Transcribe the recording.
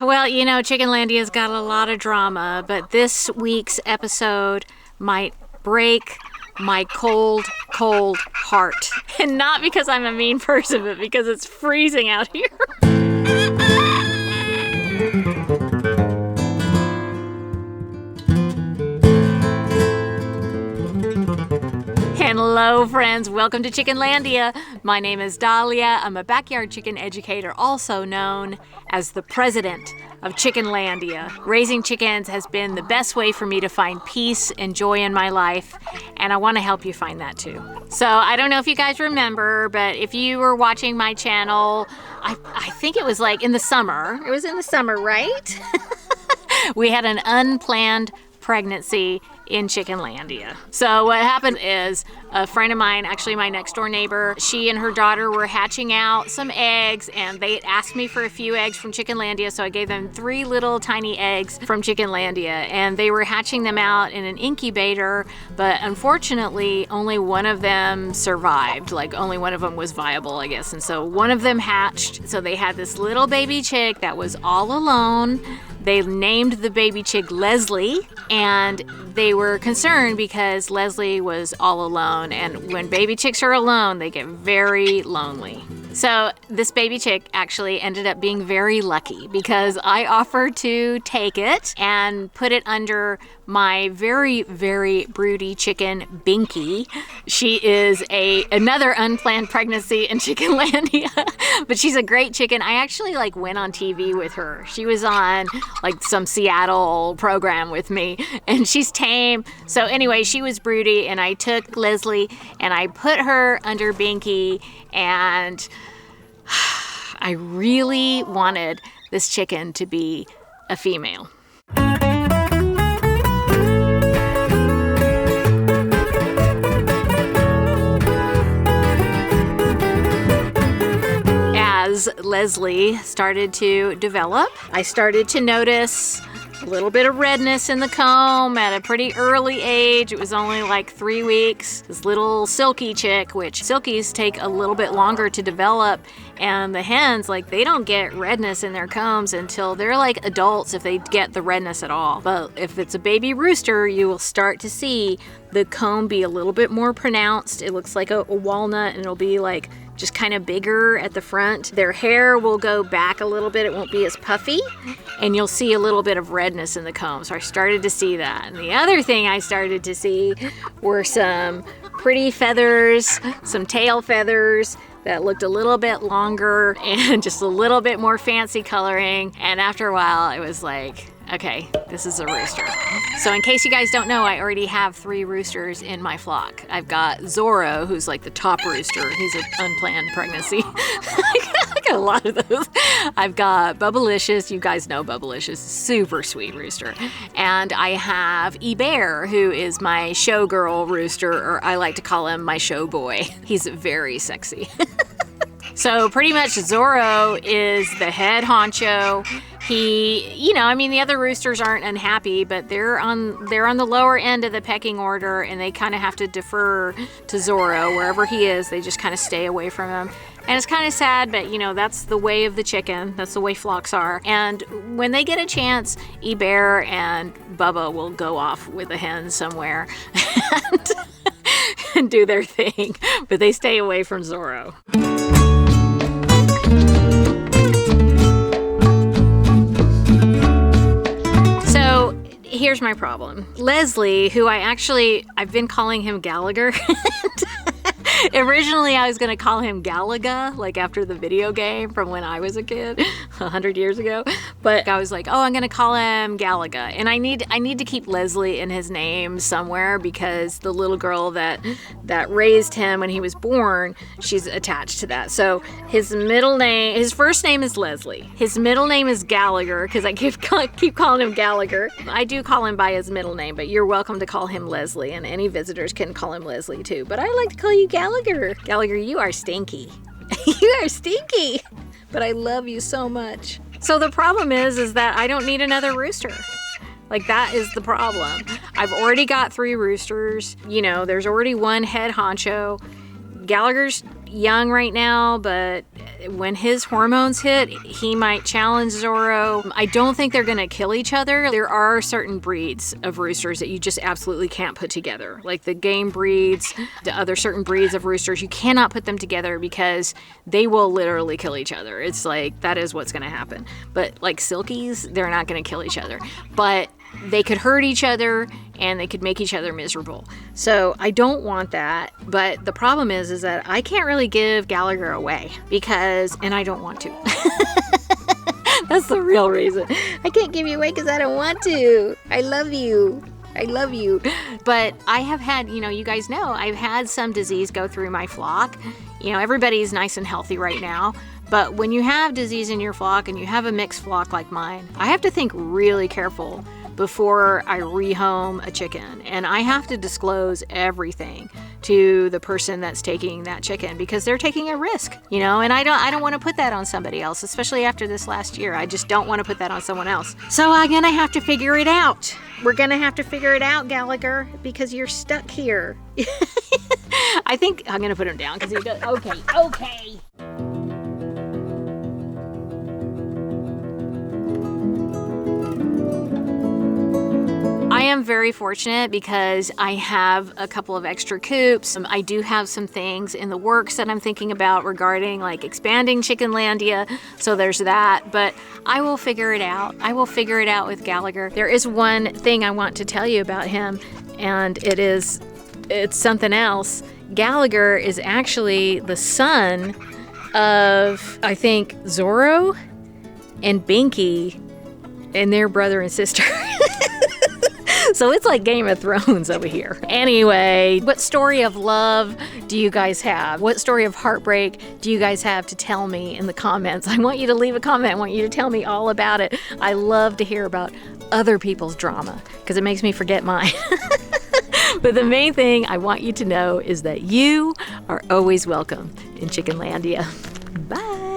Well, Chickenlandia's got a lot of drama, but this week's episode might break my cold, cold heart. And not because I'm a mean person, but because it's freezing out here. Hello friends, welcome to Chickenlandia. My name is Dahlia. I'm a backyard chicken educator, also known as the president of Chickenlandia. Raising chickens has been the best way for me to find peace and joy in my life, and I want to help you find that too. So I don't know if you guys remember, but if you were watching my channel, I think it was like in the summer. It was in the summer, right? We had an unplanned pregnancy in Chickenlandia. So what happened is a friend of mine, actually my next door neighbor, she and her daughter were hatching out some eggs, and they asked me for a few eggs from Chickenlandia, so I gave them 3 little tiny eggs from Chickenlandia, and they were hatching them out in an incubator, but unfortunately only one of them survived. Like only one of them was viable, I guess. And so one of them hatched, so they had this little baby chick that was all alone. They named the baby chick Leslie, and they were concerned because Leslie was all alone, and when baby chicks are alone, they get very lonely. So this baby chick actually ended up being very lucky because I offered to take it and put it under my very, very broody chicken, Binky. She is another unplanned pregnancy in Chickenlandia, but she's a great chicken. I actually went on TV with her. She was on some Seattle program with me, and she's tame. So anyway, she was broody, and I took Leslie and I put her under Binky, and I really wanted this chicken to be a female. As Leslie started to develop, I started to notice a little bit of redness in the comb at a pretty early age. It was only 3 weeks. This little silky chick, which silkies take a little bit longer to develop, and the hens, they don't get redness in their combs until they're adults, if they get the redness at all. But if it's a baby rooster, you will start to see the comb be a little bit more pronounced. It looks like a walnut, and it'll be just kind of bigger at the front. Their hair will go back a little bit. It won't be as puffy, and you'll see a little bit of redness in the comb. So I started to see that. And the other thing I started to see were some pretty feathers, some tail feathers that looked a little bit longer and just a little bit more fancy coloring. And after a while, it was okay, this is a rooster. So in case you guys don't know, I already have 3 roosters in my flock. I've got Zorro, who's the top rooster. He's an unplanned pregnancy. I got a lot of those. I've got Bubblicious. You guys know Bubblicious, super sweet rooster. And I have E-Bear, who is my showgirl rooster, or I like to call him my show boy. He's very sexy. So pretty much Zorro is the head honcho. He, the other roosters aren't unhappy, but they're on the lower end of the pecking order, and they kind of have to defer to Zorro wherever he is. They just kind of stay away from him. And it's kind of sad, but that's the way of the chicken. That's the way flocks are. And when they get a chance, E-Bear and Bubba will go off with a hen somewhere and do their thing, but they stay away from Zorro. Here's my problem. Leslie, who I've been calling him Gallagher. Originally, I was going to call him Galaga, after the video game from when I was a kid, 100 years ago. But I was I'm going to call him Galaga. And I need to keep Leslie in his name somewhere, because the little girl that raised him when he was born, she's attached to that. So his first name is Leslie. His middle name is Gallagher, because I keep calling him Gallagher. I do call him by his middle name, but you're welcome to call him Leslie, and any visitors can call him Leslie too. But I like to call you Gallagher. Gallagher, you are stinky. You are stinky. But I love you so much. So the problem is that I don't need another rooster. That is the problem. I've already got 3 roosters. There's already one head honcho. Gallagher's young right now, but when his hormones hit, he might challenge Zorro. I don't think they're gonna kill each other. There are certain breeds of roosters that you just absolutely can't put together. Like the game breeds, the other certain breeds of roosters, you cannot put them together because they will literally kill each other. It's like, that is what's gonna happen. But like silkies, they're not gonna kill each other. But they could hurt each other and they could make each other miserable. So I don't want that. But the problem is that I can't really give Gallagher away because, and I don't want to. That's the real reason. I can't give you away because I don't want to. I love you. I love you. But I have had, you guys know, I've had some disease go through my flock. Everybody's nice and healthy right now. But when you have disease in your flock and you have a mixed flock like mine, I have to think really careful before I rehome a chicken. And I have to disclose everything to the person that's taking that chicken because they're taking a risk, and I don't want to put that on somebody else, especially after this last year. I just don't want to put that on someone else. So I'm gonna have to figure it out. We're gonna have to figure it out, Gallagher, because you're stuck here. I think I'm gonna put him down because he does. Okay. I am very fortunate because I have a couple of extra coops. I do have some things in the works that I'm thinking about regarding like expanding Chickenlandia. So there's that, but I will figure it out. I will figure it out with Gallagher. There is one thing I want to tell you about him, and it's something else. Gallagher is actually the son of, I think, Zorro and Binky and their brother and sister. So it's like Game of Thrones over here. Anyway, what story of love do you guys have? What story of heartbreak do you guys have to tell me in the comments? I want you to leave a comment. I want you to tell me all about it. I love to hear about other people's drama because it makes me forget mine. But the main thing I want you to know is that you are always welcome in Chickenlandia. Bye.